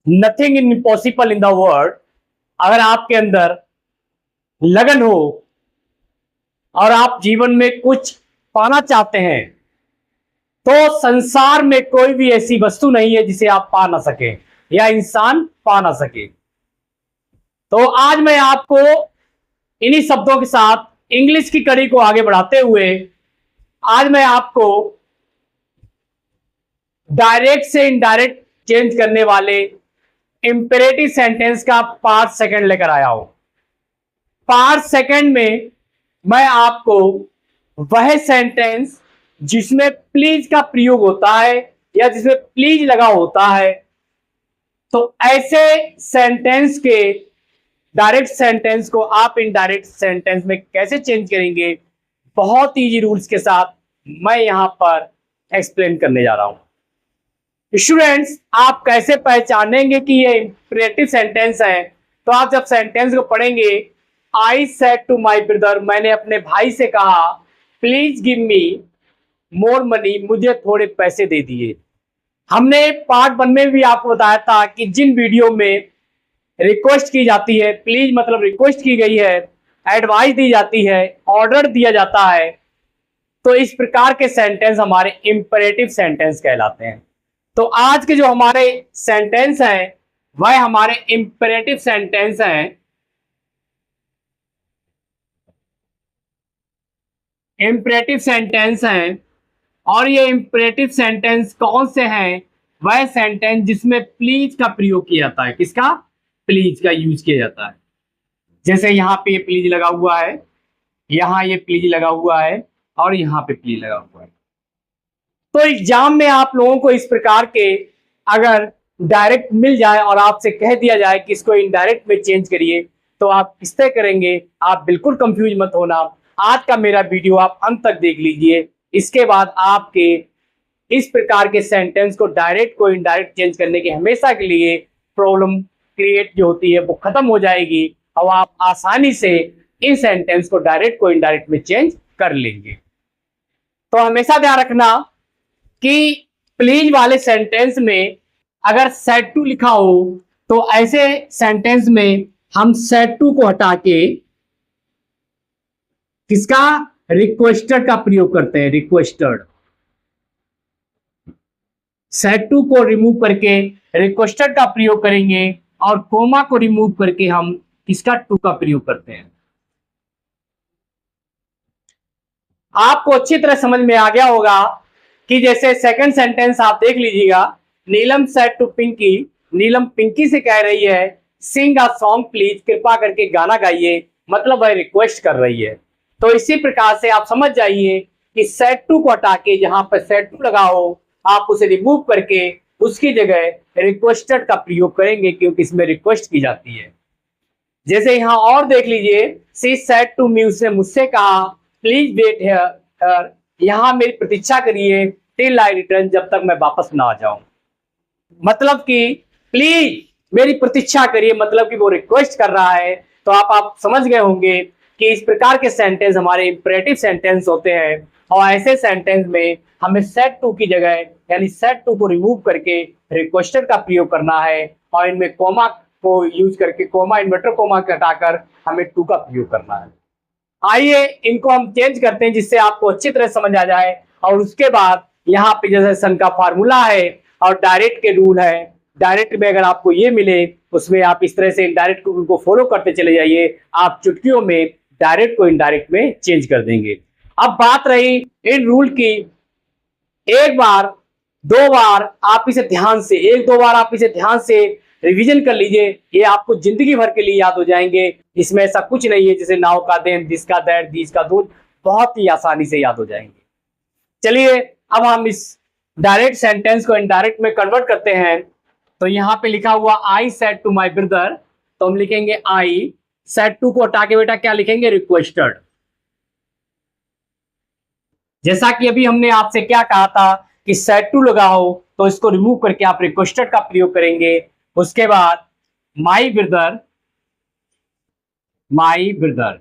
Nothing impossible in the world. अगर आपके अंदर लगन हो और आप जीवन में कुछ पाना चाहते हैं तो संसार में कोई भी ऐसी वस्तु नहीं है जिसे आप पा ना सके या इंसान पा ना सके। तो आज मैं आपको इन्हीं शब्दों के साथ इंग्लिश की कड़ी को आगे बढ़ाते हुए आज मैं आपको डायरेक्ट से इनडायरेक्ट चेंज करने वाले इंपेरेटिव सेंटेंस का पार्ट सेकंड लेकर आया हूं। पार्ट सेकंड में मैं आपको वह सेंटेंस जिसमें प्लीज का प्रयोग होता है या जिसमें प्लीज लगा होता है, तो ऐसे सेंटेंस के डायरेक्ट सेंटेंस को आप इनडायरेक्ट सेंटेंस में कैसे चेंज करेंगे, बहुत इजी रूल्स के साथ मैं यहां पर एक्सप्लेन करने जा रहा हूं। स्टूडेंट्स, आप कैसे पहचानेंगे कि ये इंपेरेटिव सेंटेंस है? तो आप जब सेंटेंस को पढ़ेंगे, I said to my brother, मैंने अपने भाई से कहा, please give me more money, मुझे थोड़े पैसे दे दिए। हमने पार्ट 1 में भी आपको बताया था कि जिन वीडियो में रिक्वेस्ट की जाती है, प्लीज मतलब रिक्वेस्ट की गई है, एडवाइस दी जाती है, ऑर्डर दिया जाता है, तो इस प्रकार के सेंटेंस हमारे इंपेरेटिव सेंटेंस कहलाते हैं। तो आज के जो हमारे सेंटेंस हैं वह हमारे इंपेरेटिव सेंटेंस हैं। इंपेरेटिव सेंटेंस हैं और ये इंपेरेटिव सेंटेंस कौन से हैं? वह सेंटेंस जिसमें प्लीज का प्रयोग किया जाता है। किसका? प्लीज का यूज किया जाता है। जैसे यहां पे प्लीज लगा हुआ है, यहां ये प्लीज लगा हुआ है और यहां पे प्लीज लगा हुआ है। तो एग्जाम में आप लोगों को इस प्रकार के अगर डायरेक्ट मिल जाए और आपसे कह दिया जाए कि इसको इनडायरेक्ट में चेंज करिए, तो आप किस तरह करेंगे? आप बिल्कुल कंफ्यूज मत होना। आज का मेरा वीडियो आप अंत तक देख लीजिए, इसके बाद आपके इस प्रकार के सेंटेंस को डायरेक्ट को इनडायरेक्ट चेंज करने की हमेशा के लिए प्रॉब्लम क्रिएट जो होती है वो खत्म हो जाएगी और आप आसानी से इन सेंटेंस को डायरेक्ट को इनडायरेक्ट में चेंज कर लेंगे। तो हमेशा ध्यान रखना कि प्लीज वाले सेंटेंस में अगर सेड टू लिखा हो तो ऐसे सेंटेंस में हम सेड टू को हटा के किसका? रिक्वेस्टेड का प्रयोग करते हैं। रिक्वेस्टेड, सेड टू को रिमूव करके रिक्वेस्टेड का प्रयोग करेंगे और कोमा को रिमूव करके हम किसका? टू का प्रयोग करते हैं। आपको अच्छी तरह समझ में आ गया होगा कि जैसे सेकंड सेंटेंस आप देख लीजिएगा, नीलम सेड टू पिंकी, नीलम पिंकी से कह रही है सिंग अ सॉन्ग प्लीज, कृपा करके गाना गाइए, मतलब वह रिक्वेस्ट कर रही है। तो इसी प्रकार से आप समझ जाइए कि सेड टू को हटा के जहां पर सेड टू लगा हो आप उसे रिमूव करके उसकी जगह रिक्वेस्टेड का प्रयोग करेंगे, क्योंकि इसमें रिक्वेस्ट की जाती है। जैसे यहां और देख लीजिए, सी सेड टू मी, उसने मुझसे कहा, प्लीज वेट हियर, यहां मेरी प्रतीक्षा करिए, टिल आई रिटर्न, जब तक मैं वापस ना आ जाऊं। मतलब कि प्लीज मेरी प्रतीक्षा करिए, मतलब कि वो रिक्वेस्ट कर रहा है। तो आप समझ गए होंगे कि इस प्रकार के सेंटेंस हमारे इंपेरेटिव सेंटेंस होते हैं और ऐसे सेंटेंस में हमें सेड टू की जगह यानी सेड टू को रिमूव करके रिक्वेस्टेड का प्रयोग करना है और इनमें कोमा को यूज करके, कोमा इन्वर्टर कोमा हटाकर हमें टू का प्रयोग करना है। आइए इनको हम चेंज करते हैं जिससे आपको अच्छी तरह समझ आ जाए। और उसके बाद यहाँ पे जैसे सन का फार्मूला है और डायरेक्ट के रूल है, डायरेक्ट में अगर आपको ये मिले उसमें आप इस तरह से इनडायरेक्ट रूल को फॉलो करते चले जाइए, आप चुटकियों में डायरेक्ट को इनडायरेक्ट में चेंज कर देंगे। अब बात रही इन रूल की, एक बार दो बार आप इसे ध्यान से, एक दो बार आप इसे ध्यान से रिवीजन कर लीजिए, ये आपको जिंदगी भर के लिए याद हो जाएंगे। इसमें ऐसा कुछ नहीं है जैसे नाव का देन, दिस का दैट, दिस का दूध, बहुत ही आसानी से याद हो जाएंगे। चलिए अब हम इस डायरेक्ट सेंटेंस को इनडायरेक्ट में कन्वर्ट करते हैं। तो यहां पे लिखा हुआ I said to my brother, तो हम लिखेंगे आई सेड टू को हटा के बेटा क्या लिखेंगे? रिक्वेस्टेड। जैसा कि अभी हमने आपसे क्या कहा था कि सेड टू लगा हो तो इसको रिमूव करके आप रिक्वेस्टेड का प्रयोग करेंगे। उसके बाद माई ब्रदर, माई ब्रदर।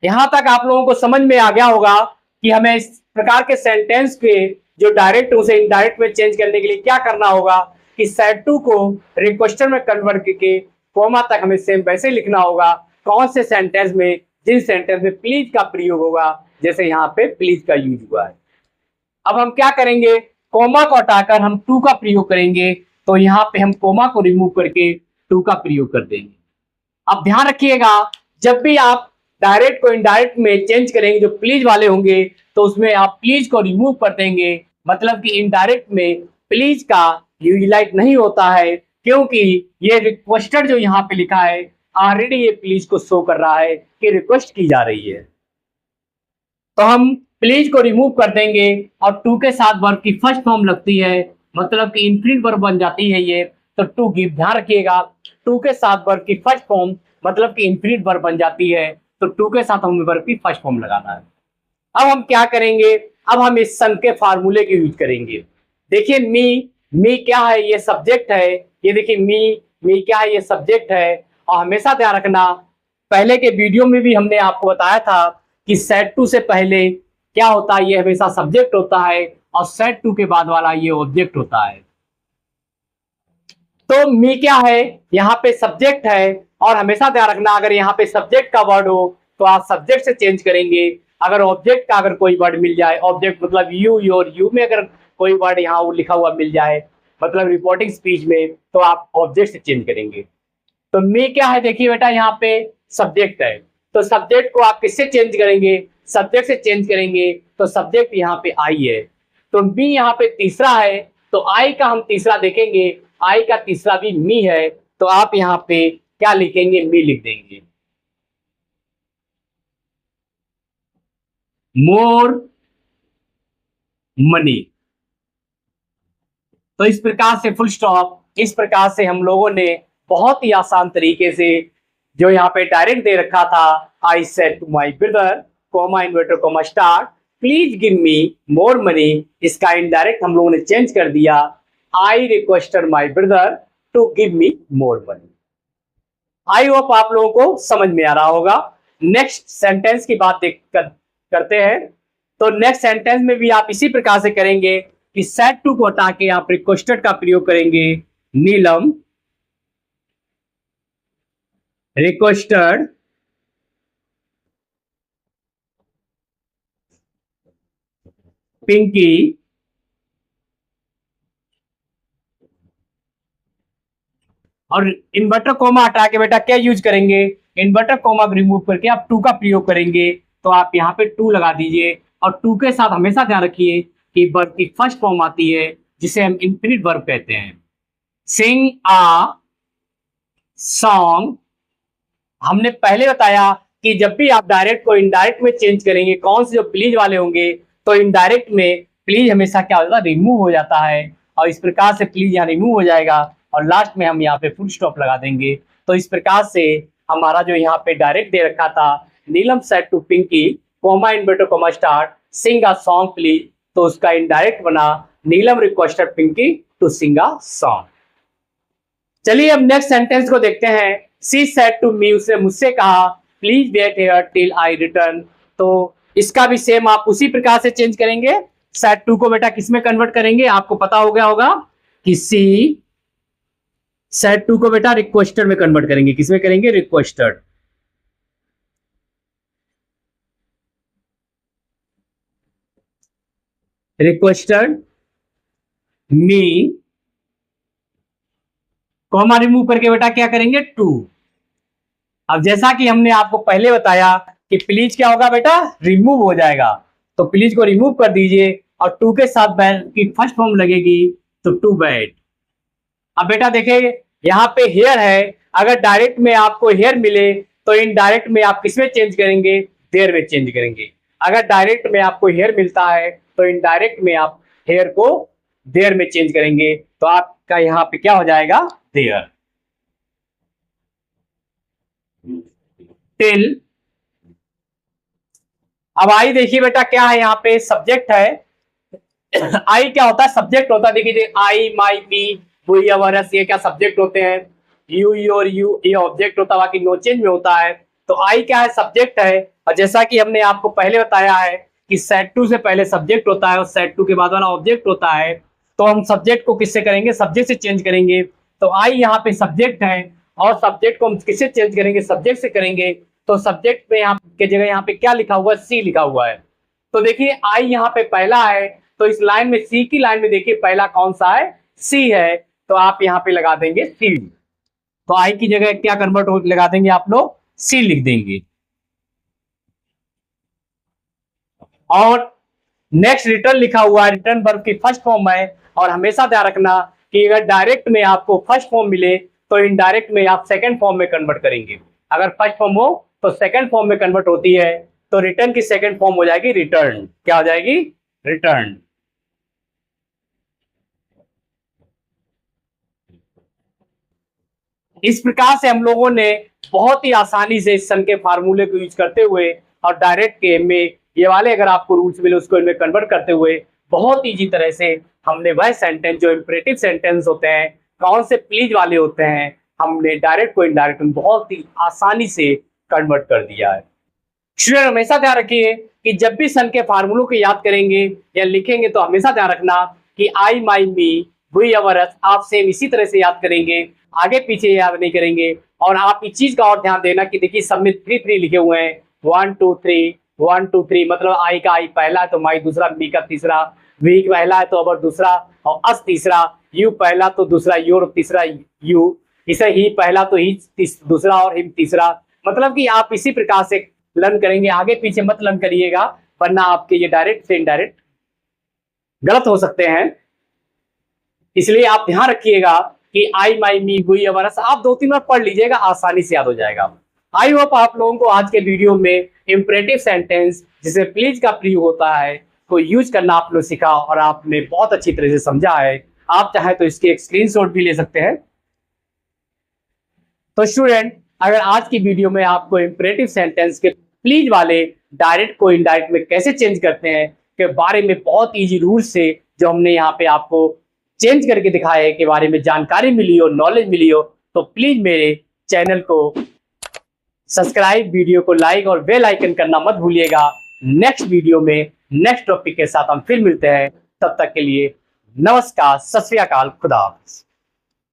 यहां तक आप लोगों को समझ में आ गया होगा कि हमें इस प्रकार के सेंटेंस के जो डायरेक्ट उसे इनडायरेक्ट में चेंज करने के लिए क्या करना होगा कि सेट टू को रिक्वेस्टर में कन्वर्ट करके कोमा तक हमें सेम वैसे लिखना होगा। कौन से सेंटेंस में, जिन सेंटेंस में प्लीज का प्रयोग होगा, जैसे यहाँ पे प्लीज का यूज हुआ है। अब हम क्या करेंगे, कोमा को हटाकर हम टू का प्रयोग करेंगे, तो यहाँ पे हम कोमा को रिमूव करके टू का प्रयोग कर देंगे। अब ध्यान रखिएगा, जब भी आप डायरेक्ट को इनडायरेक्ट में चेंज करेंगे जो प्लीज वाले होंगे, तो उसमें आप प्लीज को रिमूव कर देंगे। मतलब कि इनडायरेक्ट में प्लीज का यूटिलाइज नहीं होता है, क्योंकि ये रिक्वेस्टेड जो यहाँ पे लिखा है ऑलरेडी ये प्लीज को शो कर रहा है कि रिक्वेस्ट की जा रही है। तो हम प्लीज को रिमूव कर देंगे और टू के साथ वर्ब की फर्स्ट फॉर्म लगती है, मतलब कि इंफिनिट वर्ब बन जाती है ये। तो टू गिव, ध्यान रखिएगा, टू के साथ वर्ब की फर्स्ट फॉर्म मतलब कि इंफिनिट वर्ब बन जाती है। तो टू के साथ हमें वर्ब की फर्स्ट फॉर्म लगाना है। अब हम क्या करेंगे, अब हम इस सन के फार्मूले के यूज करेंगे। देखिए मी क्या है, ये सब्जेक्ट है। ये देखिए मी क्या है, ये सब्जेक्ट है। और हमेशा ध्यान रखना, पहले के वीडियो में भी हमने आपको बताया था कि सेट टू से पहले क्या होता है, ये हमेशा सब्जेक्ट होता है, और सेट टू के बाद वाला ये ऑब्जेक्ट होता है। तो मी क्या है, यहाँ पे सब्जेक्ट है। और हमेशा ध्यान रखना, अगर यहाँ पे सब्जेक्ट का वर्ड हो तो आप सब्जेक्ट से चेंज करेंगे। अगर ऑब्जेक्ट का अगर कोई वर्ड मिल जाए, ऑब्जेक्ट मतलब यू, योर, यू में अगर कोई वर्ड यहाँ लिखा हुआ मिल जाए, मतलब रिपोर्टिंग स्पीच में, तो आप ऑब्जेक्ट से चेंज करेंगे। तो मी क्या है, देखिए बेटा, यहाँ पे सब्जेक्ट है। तो सब्जेक्ट को आप किससे चेंज करेंगे, सब्जेक्ट से चेंज करेंगे। तो सब्जेक्ट यहाँ पे आई है, तो मी यहाँ पे तीसरा है, तो आई का हम तीसरा देखेंगे, आई का तीसरा भी मी है। तो आप यहाँ पे क्या लिखेंगे, मी लिख देंगे। More money. तो इस प्रकार से फुल स्टॉप, इस प्रकार से हम लोगों ने बहुत ही आसान तरीके से जो यहाँ पे डायरेक्ट दे रखा था, I said to my brother, comma inverted comma start, please give me more money, इसका इनडायरेक्ट हम लोगों ने चेंज कर दिया, I requested my brother to give me more money. I hope आप लोगों को समझ में आ रहा होगा। नेक्स्ट सेंटेंस की बात करते हैं। तो नेक्स्ट सेंटेंस में भी आप इसी प्रकार से करेंगे कि सेट टू को हटा के आप रिक्वेस्टेड का प्रयोग करेंगे। नीलम रिक्वेस्टेड पिंकी और इन्वर्टर कोमा हटा के बेटा क्या यूज करेंगे, इन्वर्टर कोमा रिमूव करके आप टू का प्रयोग करेंगे। तो आप यहाँ पे टू लगा दीजिए, और टू के साथ हमेशा ध्यान रखिए कि वर्ब की फर्स्ट फॉर्म आती है, जिसे हम इंफिनिट वर्ब कहते हैं। सिंग आ सॉन्ग, हमने पहले बताया कि जब भी आप डायरेक्ट को इनडायरेक्ट में चेंज करेंगे, कौन से जो प्लीज वाले होंगे, तो इनडायरेक्ट में प्लीज हमेशा क्या हो जाता है, रिमूव हो जाता है। और इस प्रकार से प्लीज यहाँ रिमूव हो जाएगा, और लास्ट में हम यहाँ पे फुल स्टॉप लगा देंगे। तो इस प्रकार से हमारा जो यहाँ पे डायरेक्ट दे रखा था, Neelam said to Pinky, comma inverted comma start, sing a song please, तो उसका इनडायरेक्ट बना Neelam requested Pinky to sing a song. चलिए अब नेक्स्ट सेंटेंस को देखते हैं। शी सेड टू मी, उसने मुझसे कहा, please wait here till I return. तो इसका भी सेम आप उसी प्रकार से चेंज करेंगे। सेड टू को बेटा किस में कन्वर्ट करेंगे, आपको पता हो गया होगा कि सी सेड टू को बेटा रिक्वेस्टेड में कन्वर्ट करेंगे। किसमें करेंगे, रिक्वेस्टेड। रिक्वेस्टेड मी, कॉमा रिमूव करके बेटा क्या करेंगे, टू। अब जैसा कि हमने आपको पहले बताया कि प्लीज क्या होगा बेटा, रिमूव हो जाएगा। तो प्लीज को रिमूव कर दीजिए, और टू के साथ बैड की फर्स्ट फॉर्म लगेगी, तो टू बैड। अब बेटा देखिए यहाँ पे हेयर है, अगर डायरेक्ट में आपको हेयर मिले, तो इनडायरेक्ट में आप किसमें चेंज करेंगे, देयर में चेंज करेंगे। अगर डायरेक्ट में आपको हेयर मिलता है, तो इनडायरेक्ट में आप हेयर को देयर में चेंज करेंगे। तो आपका यहाँ पे क्या हो जाएगा, देयर। टिल, अब आई देखिए बेटा क्या है, यहाँ पे सब्जेक्ट है। आई क्या होता है, सब्जेक्ट होता है। देखिए आई, माई, मी, वी, अवर, ये क्या सब्जेक्ट होते हैं। यू, योर, यू ये ऑब्जेक्ट होता है, बाकी नो चेंज में होता है। तो आई क्या है, सब्जेक्ट है। और जैसा कि हमने आपको पहले बताया है कि सेट टू से पहले सब्जेक्ट होता है और सेट टू के बाद वाला ऑब्जेक्ट होता है, तो हम सब्जेक्ट को किससे करेंगे, सब्जेक्ट से चेंज करेंगे। तो आई यहाँ पे सब्जेक्ट है और सब्जेक्ट को हम किससे चेंज करेंगे, सब्जेक्ट से करेंगे। तो सब्जेक्ट में यहाँ के जगह यहाँ पे क्या लिखा हुआ है, सी लिखा हुआ है। तो देखिए आई यहाँ पे पहला है, तो इस लाइन में सी की लाइन में देखिए पहला कौन सा है, सी है। तो आप यहाँ पे लगा देंगे सी। तो आई की जगह क्या कन्वर्ट हो लगा देंगे आप लोग, सी लिख देंगे। और नेक्स्ट रिटर्न लिखा हुआ है, रिटर्न वर्ब की फर्स्ट फॉर्म है। और हमेशा ध्यान रखना कि अगर डायरेक्ट में आपको फर्स्ट फॉर्म मिले तो इनडायरेक्ट में आप सेकंड फॉर्म में कन्वर्ट करेंगे। अगर फर्स्ट फॉर्म हो तो सेकंड फॉर्म में कन्वर्ट होती है। तो रिटर्न की सेकंड फॉर्म हो जाएगी रिटर्न। क्या हो जाएगी, रिटर्न। इस प्रकार से हम लोगों ने बहुत ही आसानी से इस सन के फार्मूले को यूज करते हुए और डायरेक्ट के में ये वाले अगर आपको रूल्स मिले उसको इनमें कन्वर्ट करते हुए बहुत ईजी तरह से हमने वह सेंटेंस जो इंपरेटिव सेंटेंस होते हैं, कौन से प्लीज वाले होते हैं, हमने डायरेक्ट को इनडायरेक्ट में बहुत ही आसानी से कन्वर्ट कर दिया है। स्टूडेंट हमेशा ध्यान रखिए कि जब भी सन के फार्मूलों को याद करेंगे या लिखेंगे तो हमेशा ध्यान रखना कि आई, माई, मी, वी, अवर, अस आप सेम इसी तरह से याद करेंगे, आगे पीछे याद नहीं करेंगे। और आप इस चीज का और ध्यान देना कि देखिए सब में 3 लिखे हुए हैं, 1 2 3 1 2 3, मतलब आई का आई पहला है तो माई दूसरा, मी का तीसरा, वी पहला है तो अवर दूसरा, और अस तीसरा, यू पहला तो दूसरा योर तीसरा, यू इसे ही पहला तो ही दूसरा और हिम तीसरा। मतलब कि आप इसी प्रकार से लर्न करेंगे, आगे पीछे मत लर्न करिएगा वरना आपके ये डायरेक्ट से इनडायरेक्ट गलत हो सकते हैं। इसलिए आप ध्यान रखिएगा कि आई, माई, मी, वी, अवर, अस आप 2-3 बार पढ़ लीजिएगा, आसानी से याद हो जाएगा। आई होप आप लोगों को आज के वीडियो में इंपरेटिव सेंटेंस जिसे प्लीज का प्रयोग होता है को यूज करना आप लोग सीखा और आपने बहुत अच्छी तरह से समझा है। आप चाहे तो इसके एक स्क्रीनशॉट भी ले सकते हैं। तो स्टूडेंट अगर आज की वीडियो में आपको इंपरेटिव सेंटेंस के प्लीज वाले डायरेक्ट को इनडायरेक्ट में कैसे चेंज करते हैं के बारे में बहुत इजी रूल से जो हमने यहाँ पे आपको चेंज करके दिखाए के बारे में जानकारी मिली हो, नॉलेज मिली हो, तो प्लीज मेरे चैनल को सब्सक्राइब, वीडियो को लाइक और बेल आइकन करना मत भूलिएगा। नेक्स्ट वीडियो में नेक्स्ट टॉपिक के साथ हम फिर मिलते हैं। तब तक के लिए नमस्कार, सत श्री अकाल, खुदा हाफिज।